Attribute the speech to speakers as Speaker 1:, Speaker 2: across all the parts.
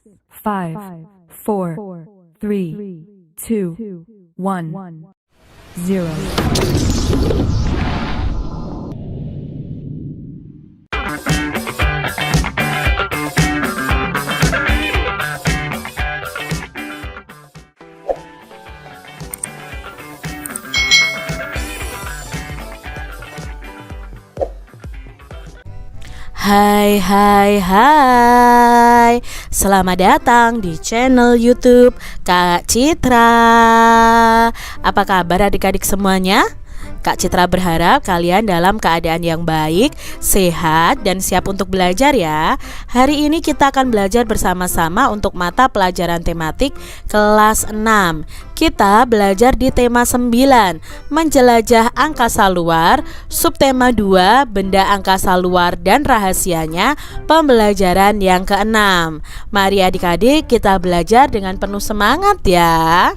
Speaker 1: 5, 4, 3, 2, 1, 0.
Speaker 2: Hai hai hai, selamat datang di channel YouTube Kak Citra. Apa kabar adik-adik semuanya? Kak Citra berharap kalian dalam keadaan yang baik, sehat, dan siap untuk belajar ya. Hari ini kita akan belajar bersama-sama untuk mata pelajaran tematik kelas 6. Kita belajar di tema 9, menjelajah angkasa luar, subtema 2, benda angkasa luar dan rahasianya, pembelajaran yang ke-6. Mari adik-adik kita belajar dengan penuh semangat ya.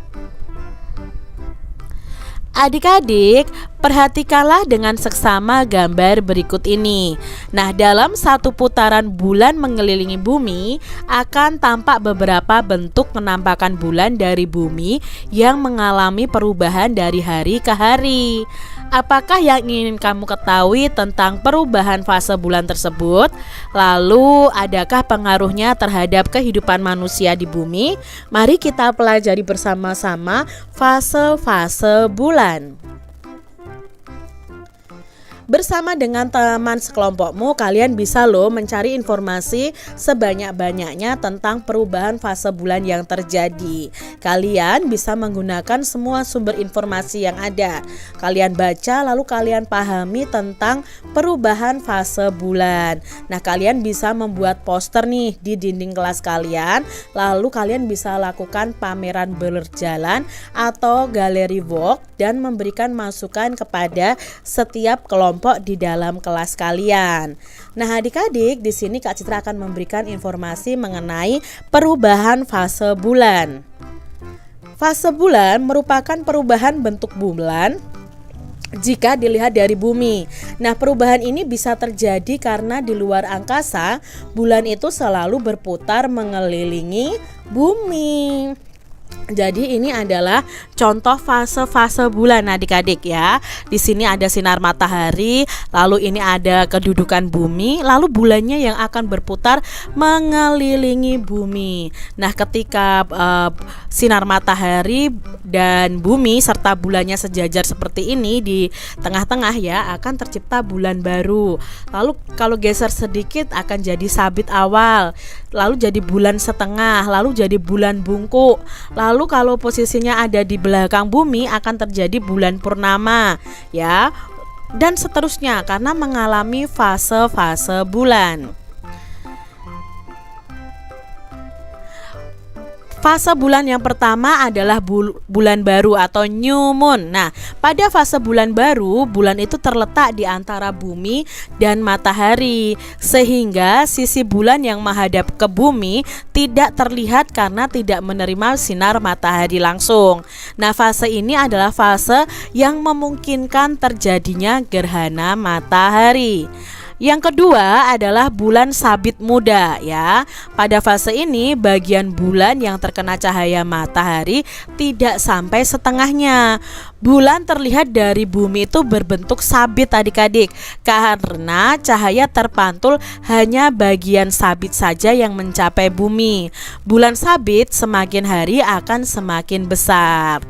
Speaker 2: Adik-adik, perhatikanlah dengan seksama gambar berikut ini. Nah, dalam satu putaran bulan mengelilingi bumi akan tampak beberapa bentuk penampakan bulan dari bumi yang mengalami perubahan dari hari ke hari. Apakah yang ingin kamu ketahui tentang perubahan fase bulan tersebut? Lalu, adakah pengaruhnya terhadap kehidupan manusia di bumi? Mari kita pelajari bersama-sama fase-fase bulan. Bersama dengan teman sekelompokmu, kalian bisa mencari informasi sebanyak-banyaknya tentang perubahan fase bulan yang terjadi. Kalian bisa menggunakan semua sumber informasi yang ada. Kalian baca lalu kalian pahami tentang perubahan fase bulan. Nah, kalian bisa membuat poster nih di dinding kelas kalian. Lalu kalian bisa lakukan pameran berjalan atau galeri walk dan memberikan masukan kepada setiap kelompok di dalam kelas kalian. Nah, adik-adik, di sini Kak Citra akan memberikan informasi mengenai perubahan fase bulan. Fase bulan merupakan perubahan bentuk bulan jika dilihat dari bumi. Nah, perubahan ini bisa terjadi karena di luar angkasa, bulan itu selalu berputar mengelilingi bumi. Jadi ini adalah contoh fase-fase bulan adik-adik ya. Di sini ada sinar matahari, lalu ini ada kedudukan bumi, lalu bulannya yang akan berputar mengelilingi bumi. Nah, ketika sinar matahari dan bumi serta bulannya sejajar seperti ini di tengah-tengah ya, akan tercipta bulan baru. Lalu kalau geser sedikit akan jadi sabit awal, lalu jadi bulan setengah, lalu jadi bulan bungkuk. Lalu kalau posisinya ada di belakang bumi akan terjadi bulan purnama ya, dan seterusnya karena mengalami fase-fase bulan. Fase bulan yang pertama adalah bulan baru atau new moon. Nah, pada fase bulan baru, bulan itu terletak di antara bumi dan matahari, sehingga sisi bulan yang menghadap ke bumi tidak terlihat karena tidak menerima sinar matahari langsung. Nah, fase ini adalah fase yang memungkinkan terjadinya gerhana matahari. Yang kedua adalah bulan sabit muda ya. Pada fase ini bagian bulan yang terkena cahaya matahari tidak sampai setengahnya. Bulan terlihat dari bumi itu berbentuk sabit adik-adik, karena cahaya terpantul hanya bagian sabit saja yang mencapai bumi. Bulan sabit semakin hari akan semakin besar.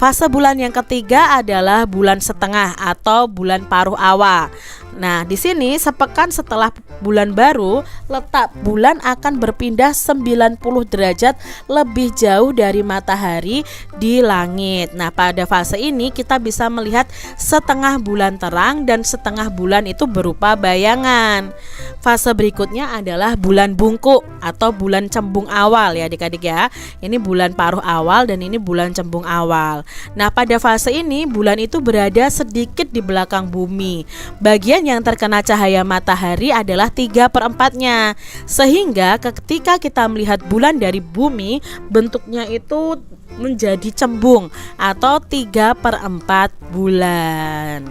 Speaker 2: Fase bulan yang ketiga adalah bulan setengah atau bulan paruh awal. Nah, di sini sepekan setelah bulan baru, letak bulan akan berpindah 90 derajat lebih jauh dari matahari di langit. Nah, pada fase ini kita bisa melihat setengah bulan terang dan setengah bulan itu berupa bayangan. Fase berikutnya adalah bulan bungkuk atau bulan cembung awal ya adik-adik ya. Ini bulan paruh awal dan ini bulan cembung awal. Nah, pada fase ini bulan itu berada sedikit di belakang bumi. Bagian yang terkena cahaya matahari adalah 3/4-nya, sehingga ketika kita melihat bulan dari bumi, bentuknya itu menjadi cembung atau 3/4 bulan.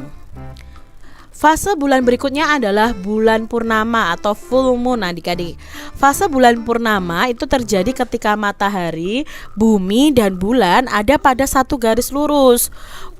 Speaker 2: Fase bulan berikutnya adalah bulan purnama atau full moon adik-adik. Fase bulan purnama itu terjadi ketika matahari, bumi, dan bulan ada pada satu garis lurus.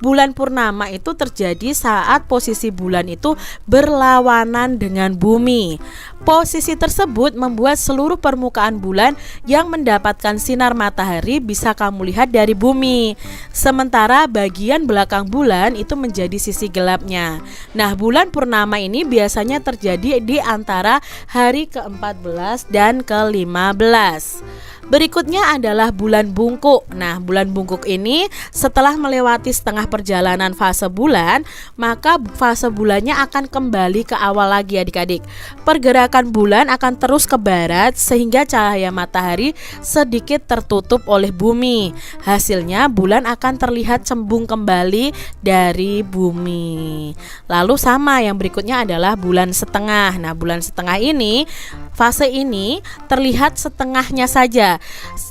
Speaker 2: Bulan purnama itu terjadi saat posisi bulan itu berlawanan dengan bumi. Posisi tersebut membuat seluruh permukaan bulan yang mendapatkan sinar matahari bisa kamu lihat dari bumi. Sementara bagian belakang bulan itu menjadi sisi gelapnya. Nah, bulan purnama ini biasanya terjadi di antara hari ke-14 dan ke-15. Berikutnya adalah bulan bungkuk. Nah, bulan bungkuk ini setelah melewati setengah perjalanan fase bulan, maka fase bulannya akan kembali ke awal lagi adik-adik. Pergerakan bulan akan terus ke barat sehingga cahaya matahari sedikit tertutup oleh bumi. Hasilnya bulan akan terlihat cembung kembali dari bumi. Lalu sama yang berikutnya adalah bulan setengah. Nah, bulan setengah ini, fase ini terlihat setengahnya saja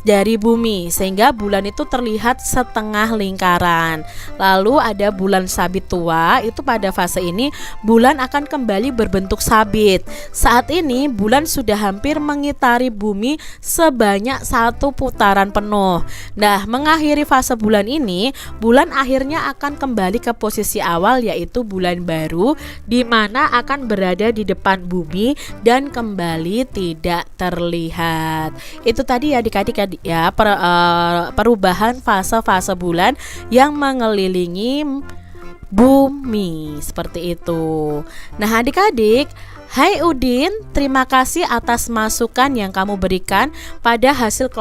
Speaker 2: dari bumi sehingga bulan itu terlihat setengah lingkaran. Lalu ada bulan sabit tua, itu pada fase ini bulan akan kembali berbentuk sabit. Saat ini bulan sudah hampir mengitari bumi sebanyak satu putaran penuh. Nah, mengakhiri fase bulan ini, bulan akhirnya akan kembali ke posisi awal yaitu bulan baru di mana akan berada di depan bumi dan kembali tidak terlihat. Itu tadi adik-adik ya perubahan fase-fase bulan yang mengelilingi bumi seperti itu. Nah, adik-adik, hai Udin, terima kasih atas masukan yang kamu berikan pada hasil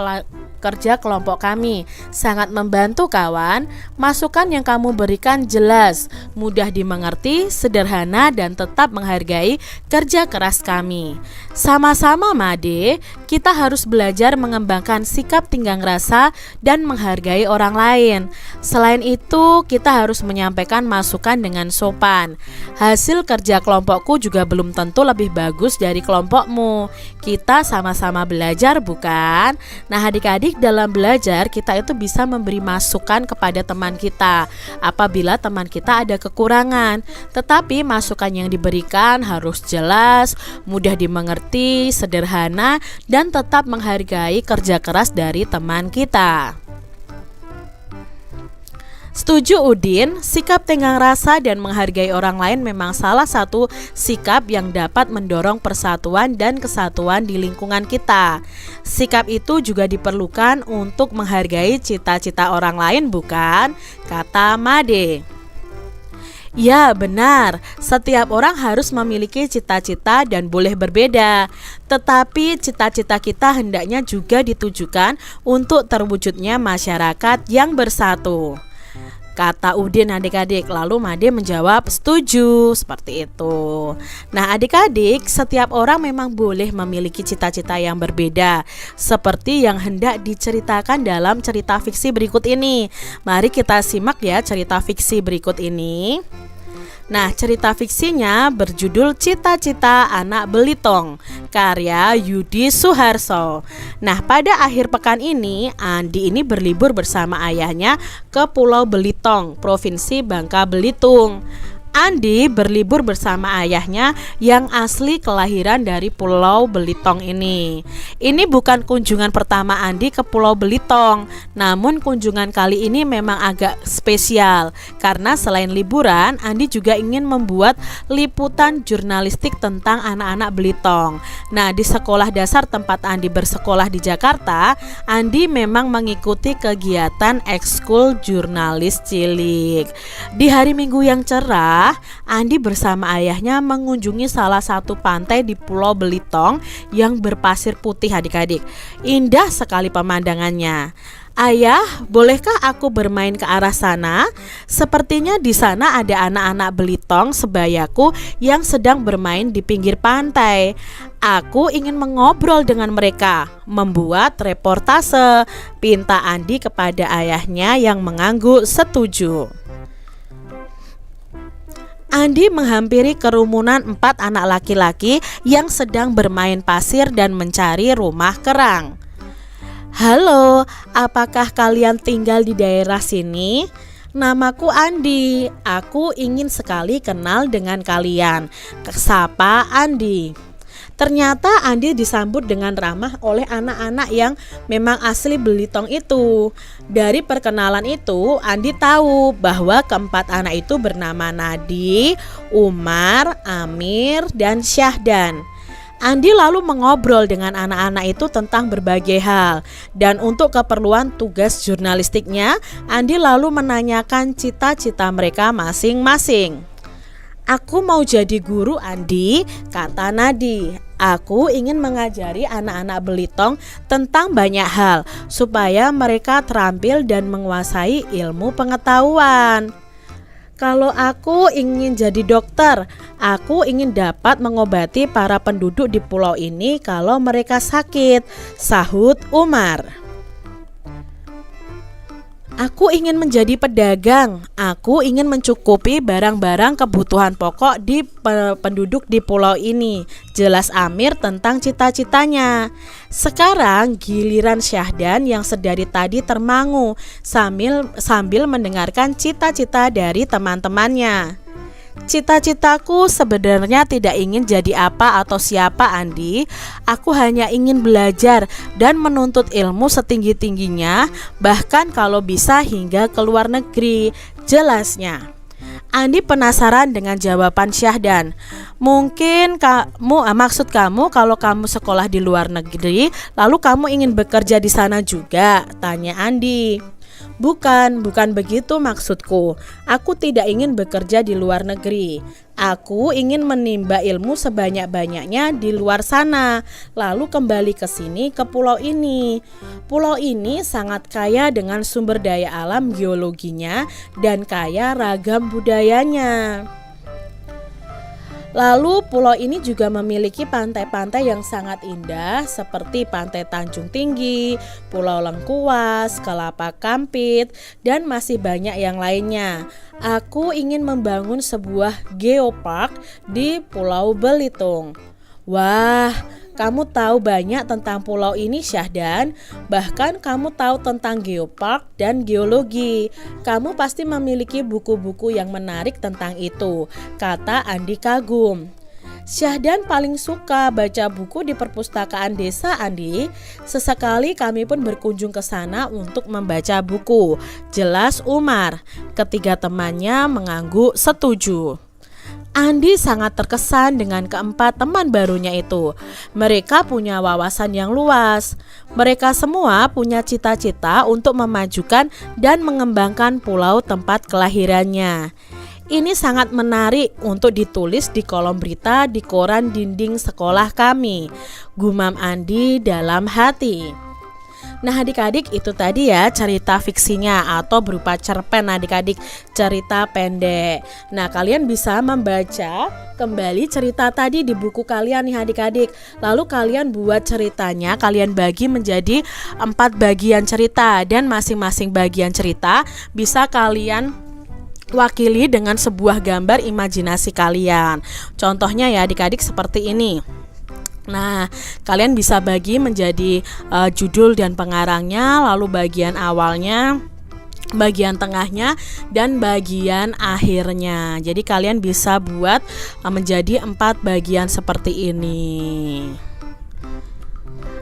Speaker 2: kerja kelompok kami. Sangat membantu kawan. Masukan yang kamu berikan jelas, mudah dimengerti, sederhana, dan tetap menghargai kerja keras kami. Sama-sama Made, kita harus belajar mengembangkan sikap tenggang rasa dan menghargai orang lain. Selain itu, kita harus menyampaikan masukan dengan sopan. Hasil kerja kelompokku juga belum tentu lebih bagus dari kelompokmu. Kita sama-sama belajar, bukan? Nah, adik-adik, dalam belajar kita itu bisa memberi masukan kepada teman kita apabila teman kita ada kekurangan. Tetapi masukan yang diberikan harus jelas, mudah dimengerti, sederhana, dan tetap menghargai kerja keras dari teman kita. Setuju Udin, sikap tenggang rasa dan menghargai orang lain memang salah satu sikap yang dapat mendorong persatuan dan kesatuan di lingkungan kita. Sikap itu juga diperlukan untuk menghargai cita-cita orang lain, bukan? Kata Made. Ya, benar. Setiap orang harus memiliki cita-cita dan boleh berbeda. Tetapi cita-cita kita hendaknya juga ditujukan untuk terwujudnya masyarakat yang bersatu. Kata Udin adik-adik, lalu Made menjawab setuju, seperti itu. Nah adik-adik, setiap orang memang boleh memiliki cita-cita yang berbeda, seperti yang hendak diceritakan dalam cerita fiksi berikut ini. Mari kita simak ya cerita fiksi berikut ini. Nah, cerita fiksinya berjudul Cita-Cita Anak Belitong, karya Yudi Suharso. Nah, pada akhir pekan ini, Andi ini berlibur bersama ayahnya ke Pulau Belitong, Provinsi Bangka Belitung. Andi berlibur bersama ayahnya yang asli kelahiran dari Pulau Belitung ini. Ini bukan kunjungan pertama Andi ke Pulau Belitung, namun kunjungan kali ini memang agak spesial karena selain liburan, Andi juga ingin membuat liputan jurnalistik tentang anak-anak Belitung. Nah, di sekolah dasar tempat Andi bersekolah di Jakarta, Andi memang mengikuti kegiatan ekskul jurnalis cilik. Di hari Minggu yang cerah, Andi bersama ayahnya mengunjungi salah satu pantai di Pulau Belitung yang berpasir putih adik-adik. Indah sekali pemandangannya. Ayah, bolehkah aku bermain ke arah sana? Sepertinya di sana ada anak-anak Belitung sebayaku yang sedang bermain di pinggir pantai. Aku ingin mengobrol dengan mereka, membuat reportase, pinta Andi kepada ayahnya yang mengangguk setuju. Andi menghampiri kerumunan 4 anak laki-laki yang sedang bermain pasir dan mencari rumah kerang. Halo, apakah kalian tinggal di daerah sini? Namaku Andi, aku ingin sekali kenal dengan kalian. Sapa Andi. Ternyata Andi disambut dengan ramah oleh anak-anak yang memang asli Belitung itu. Dari perkenalan itu, Andi tahu bahwa keempat anak itu bernama Nadi, Umar, Amir, dan Syahdan. Andi lalu mengobrol dengan anak-anak itu tentang berbagai hal. Dan untuk keperluan tugas jurnalistiknya, Andi lalu menanyakan cita-cita mereka masing-masing. Aku mau jadi guru, Andi, kata Nadi. Aku ingin mengajari anak-anak Belitung tentang banyak hal supaya mereka terampil dan menguasai ilmu pengetahuan. Kalau aku ingin jadi dokter, aku ingin dapat mengobati para penduduk di pulau ini kalau mereka sakit, sahut Umar. Aku ingin menjadi pedagang. Aku ingin mencukupi barang-barang kebutuhan pokok di penduduk di pulau ini. Jelas Amir tentang cita-citanya. Sekarang giliran Syahdan yang sedari tadi termangu sambil mendengarkan cita-cita dari teman-temannya. Cita-citaku sebenarnya tidak ingin jadi apa atau siapa, Andi. Aku hanya ingin belajar dan menuntut ilmu setinggi-tingginya, bahkan kalau bisa hingga ke luar negeri, jelasnya. Andi penasaran dengan jawaban Syahdan. Mungkin maksud kamu kalau kamu sekolah di luar negeri, lalu kamu ingin bekerja di sana juga? Tanya Andi. Bukan begitu maksudku. Aku tidak ingin bekerja di luar negeri. Aku ingin menimba ilmu sebanyak-banyaknya di luar sana, lalu kembali ke sini, ke pulau ini. Pulau ini sangat kaya dengan sumber daya alam geologinya dan kaya ragam budayanya. Lalu pulau ini juga memiliki pantai-pantai yang sangat indah seperti Pantai Tanjung Tinggi, Pulau Lengkuas, Kelapa Kampit, dan masih banyak yang lainnya. Aku ingin membangun sebuah geopark di Pulau Belitung. Wah, kamu tahu banyak tentang pulau ini, Syahdan. Bahkan kamu tahu tentang geopark dan geologi. Kamu pasti memiliki buku-buku yang menarik tentang itu, kata Andi kagum. Syahdan paling suka baca buku di perpustakaan desa, Andi. Sesekali kami pun berkunjung ke sana untuk membaca buku, jelas Umar. Ketiga temannya mengangguk setuju. Andi sangat terkesan dengan keempat teman barunya itu. Mereka punya wawasan yang luas. Mereka semua punya cita-cita untuk memajukan dan mengembangkan pulau tempat kelahirannya. Ini sangat menarik untuk ditulis di kolom berita di koran dinding sekolah kami, gumam Andi dalam hati. Nah adik-adik, itu tadi ya cerita fiksinya atau berupa cerpen adik-adik, cerita pendek. Nah kalian bisa membaca kembali cerita tadi di buku kalian nih adik-adik. Lalu kalian buat ceritanya, kalian bagi menjadi 4 bagian cerita. Dan masing-masing bagian cerita bisa kalian wakili dengan sebuah gambar imajinasi kalian. Contohnya ya adik-adik seperti ini. Nah, kalian bisa bagi menjadi judul dan pengarangnya, lalu bagian awalnya, bagian tengahnya, dan bagian akhirnya. Jadi kalian bisa buat menjadi 4 bagian seperti ini.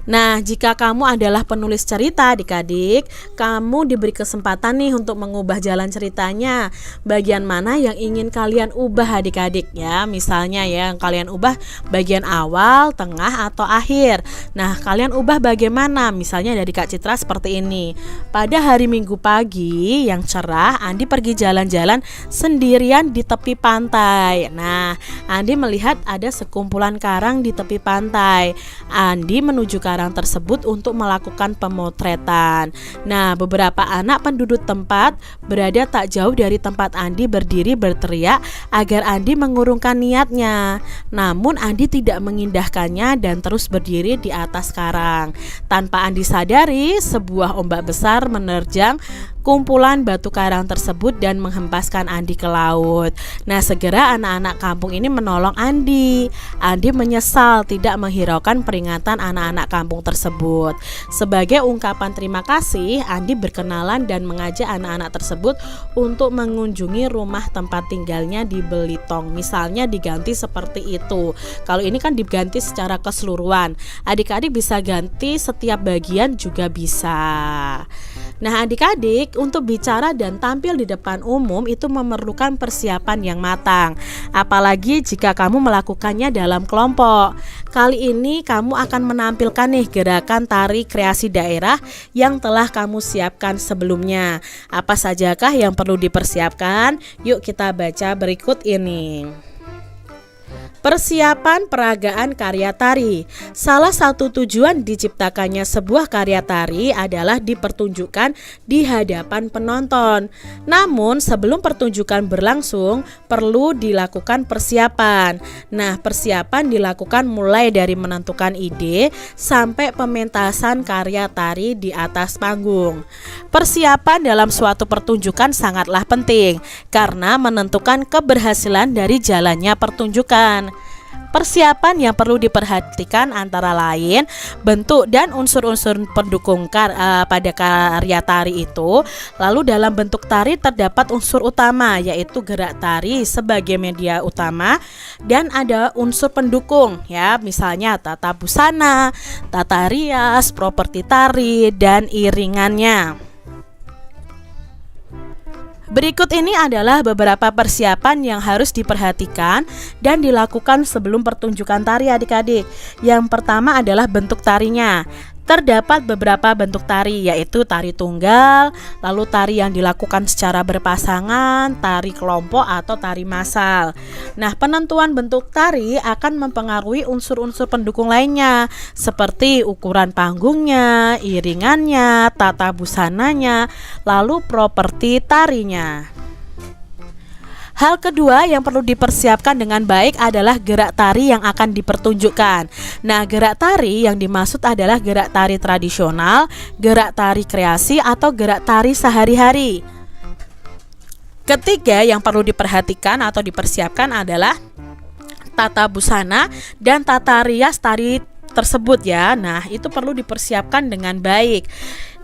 Speaker 2: Nah, jika kamu adalah penulis cerita adik-adik, kamu diberi kesempatan nih untuk mengubah jalan ceritanya. Bagian mana yang ingin kalian ubah adik-adik ya? Misalnya ya, yang kalian ubah bagian awal, tengah, atau akhir. Nah, kalian ubah bagaimana? Misalnya dari Kak Citra seperti ini. Pada hari Minggu pagi yang cerah, Andi pergi jalan-jalan sendirian di tepi pantai. Nah, Andi melihat ada sekumpulan karang di tepi pantai. Andi menuju karang tersebut untuk melakukan pemotretan. Nah, beberapa anak penduduk tempat berada tak jauh dari tempat Andi berdiri berteriak agar Andi mengurungkan niatnya. Namun Andi tidak mengindahkannya dan terus berdiri di atas karang. Tanpa Andi sadari, sebuah ombak besar menerjang kumpulan batu karang tersebut dan menghempaskan Andi ke laut. Nah, segera anak-anak kampung ini menolong Andi. Andi menyesal tidak menghiraukan peringatan anak-anak kampung tersebut. Sebagai ungkapan terima kasih, Andi berkenalan dan mengajak anak-anak tersebut untuk mengunjungi rumah tempat tinggalnya di Belitong. Misalnya diganti seperti itu. Kalau ini kan diganti secara keseluruhan. Adik-adik bisa ganti setiap bagian juga bisa. Nah, adik-adik, untuk bicara dan tampil di depan umum itu memerlukan persiapan yang matang. Apalagi jika kamu melakukannya dalam kelompok. Kali ini kamu akan menampilkan nih gerakan tari kreasi daerah yang telah kamu siapkan sebelumnya. Apa sajakah yang perlu dipersiapkan? Yuk kita baca berikut ini. Persiapan peragaan karya tari. Salah satu tujuan diciptakannya sebuah karya tari adalah dipertunjukkan di hadapan penonton. Namun sebelum pertunjukan berlangsung perlu dilakukan persiapan. Nah, persiapan dilakukan mulai dari menentukan ide sampai pementasan karya tari di atas panggung. Persiapan dalam suatu pertunjukan sangatlah penting karena menentukan keberhasilan dari jalannya pertunjukan. Persiapan yang perlu diperhatikan antara lain bentuk dan unsur-unsur pendukung pada karya tari itu. Lalu dalam bentuk tari terdapat unsur utama yaitu gerak tari sebagai media utama dan ada unsur pendukung ya, misalnya tata busana, tata rias, properti tari dan iringannya. Berikut ini adalah beberapa persiapan yang harus diperhatikan dan dilakukan sebelum pertunjukan tari adik-adik. Yang pertama adalah bentuk tarinya. Terdapat beberapa bentuk tari yaitu tari tunggal, lalu tari yang dilakukan secara berpasangan, tari kelompok atau tari massal. Nah, penentuan bentuk tari akan mempengaruhi unsur-unsur pendukung lainnya seperti ukuran panggungnya, iringannya, tata busananya, lalu properti tarinya. Hal kedua yang perlu dipersiapkan dengan baik adalah gerak tari yang akan dipertunjukkan. Nah, gerak tari yang dimaksud adalah gerak tari tradisional, gerak tari kreasi, atau gerak tari sehari-hari. Ketiga yang perlu diperhatikan atau dipersiapkan adalah tata busana dan tata rias tari tersebut ya. Nah, itu perlu dipersiapkan dengan baik.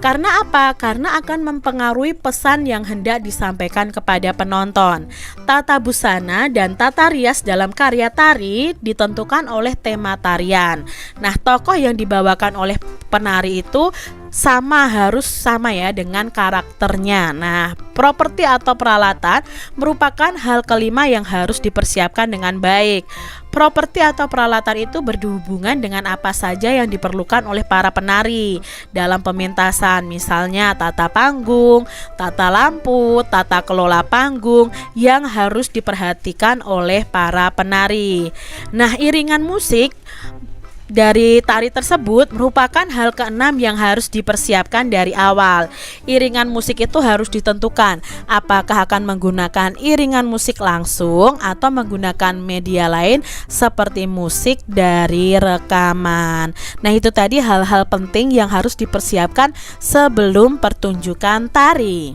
Speaker 2: Karena apa? Karena akan mempengaruhi pesan yang hendak disampaikan kepada penonton. Tata busana dan tata rias dalam karya tari ditentukan oleh tema tarian. Nah, tokoh yang dibawakan oleh penari itu harus sama ya dengan karakternya. Nah, properti atau peralatan merupakan hal kelima yang harus dipersiapkan dengan baik. Properti atau peralatan itu berhubungan dengan apa saja yang diperlukan oleh para penari dalam pementasan, misalnya tata panggung, tata lampu, tata kelola panggung yang harus diperhatikan oleh para penari. Nah, iringan musik dari tari tersebut merupakan hal keenam yang harus dipersiapkan dari awal. Iringan musik itu harus ditentukan apakah akan menggunakan iringan musik langsung atau menggunakan media lain seperti musik dari rekaman. Nah, itu tadi hal-hal penting yang harus dipersiapkan sebelum pertunjukan tari.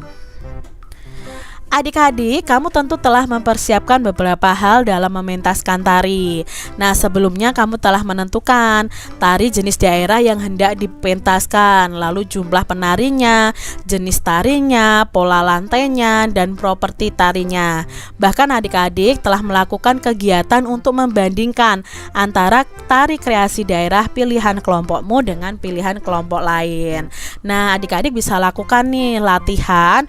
Speaker 2: Adik-adik, kamu tentu telah mempersiapkan beberapa hal dalam mementaskan tari. Nah, sebelumnya kamu telah menentukan tari jenis daerah yang hendak dipentaskan, lalu jumlah penarinya, jenis tarinya, pola lantainya, dan properti tarinya. Bahkan adik-adik telah melakukan kegiatan untuk membandingkan antara tari kreasi daerah pilihan kelompokmu dengan pilihan kelompok lain. Nah, adik-adik bisa lakukan nih latihan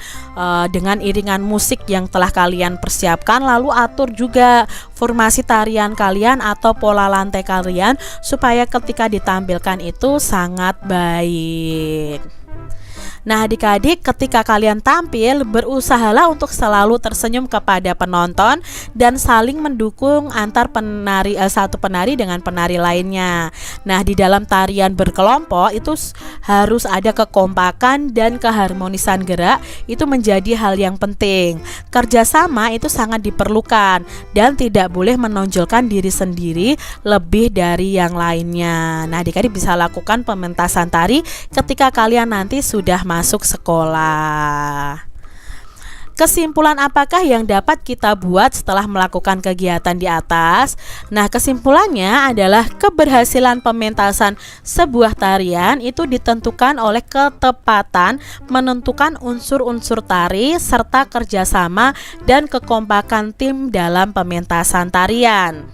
Speaker 2: dengan iringan musik yang telah kalian persiapkan, lalu atur juga formasi tarian kalian atau pola lantai kalian supaya ketika ditampilkan itu sangat baik. Nah, adik-adik, ketika kalian tampil, berusahalah untuk selalu tersenyum kepada penonton dan saling mendukung antar penari satu penari dengan penari lainnya. Nah, di dalam tarian berkelompok itu harus ada kekompakan dan keharmonisan gerak, itu menjadi hal yang penting. Kerjasama itu sangat diperlukan dan tidak boleh menonjolkan diri sendiri lebih dari yang lainnya. Nah, adik-adik bisa lakukan pementasan tari ketika kalian nanti sudah masuk sekolah. Kesimpulan apakah yang dapat kita buat setelah melakukan kegiatan di atas? Nah, kesimpulannya adalah keberhasilan pementasan sebuah tarian itu ditentukan oleh ketepatan menentukan unsur-unsur tari serta kerjasama dan kekompakan tim dalam pementasan tarian.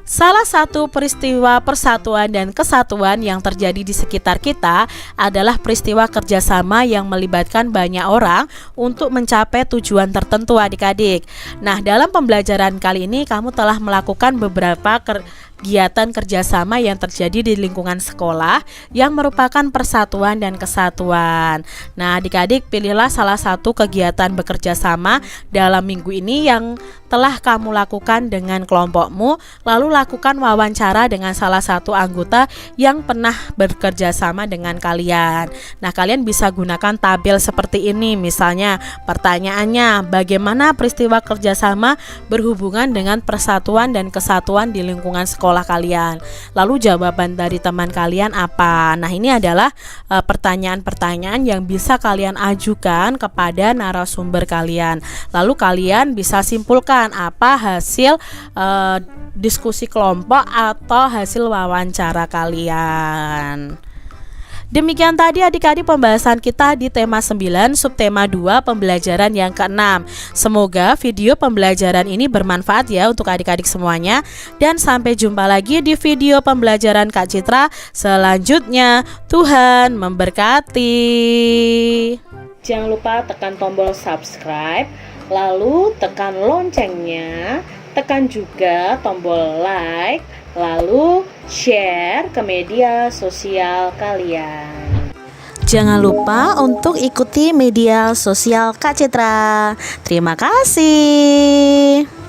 Speaker 2: Salah satu peristiwa persatuan dan kesatuan yang terjadi di sekitar kita adalah peristiwa kerjasama yang melibatkan banyak orang untuk mencapai tujuan tertentu adik-adik. Nah, dalam pembelajaran kali ini kamu telah melakukan beberapa kegiatan kerjasama yang terjadi di lingkungan sekolah yang merupakan persatuan dan kesatuan. Nah, adik-adik pilihlah salah satu kegiatan bekerja sama dalam minggu ini yang telah kamu lakukan dengan kelompokmu, lalu lakukan wawancara dengan salah satu anggota yang pernah bekerja sama dengan kalian. Nah, kalian bisa gunakan tabel seperti ini. Misalnya pertanyaannya, bagaimana peristiwa kerjasama berhubungan dengan persatuan dan kesatuan di lingkungan sekolah kalian? Lalu jawaban dari teman kalian apa? Nah, ini adalah pertanyaan-pertanyaan yang bisa kalian ajukan kepada narasumber kalian. Lalu kalian bisa simpulkan apa hasil diskusi kelompok atau hasil wawancara kalian. Demikian tadi adik-adik pembahasan kita di tema 9 subtema 2 pembelajaran yang ke-6. Semoga video pembelajaran ini bermanfaat ya untuk adik-adik semuanya. Dan sampai jumpa lagi di video pembelajaran Kak Citra selanjutnya. Tuhan memberkati. Jangan lupa tekan tombol subscribe, lalu tekan loncengnya, tekan juga tombol like, lalu share ke media sosial kalian. Jangan lupa untuk ikuti media sosial Kak Citra. Terima kasih.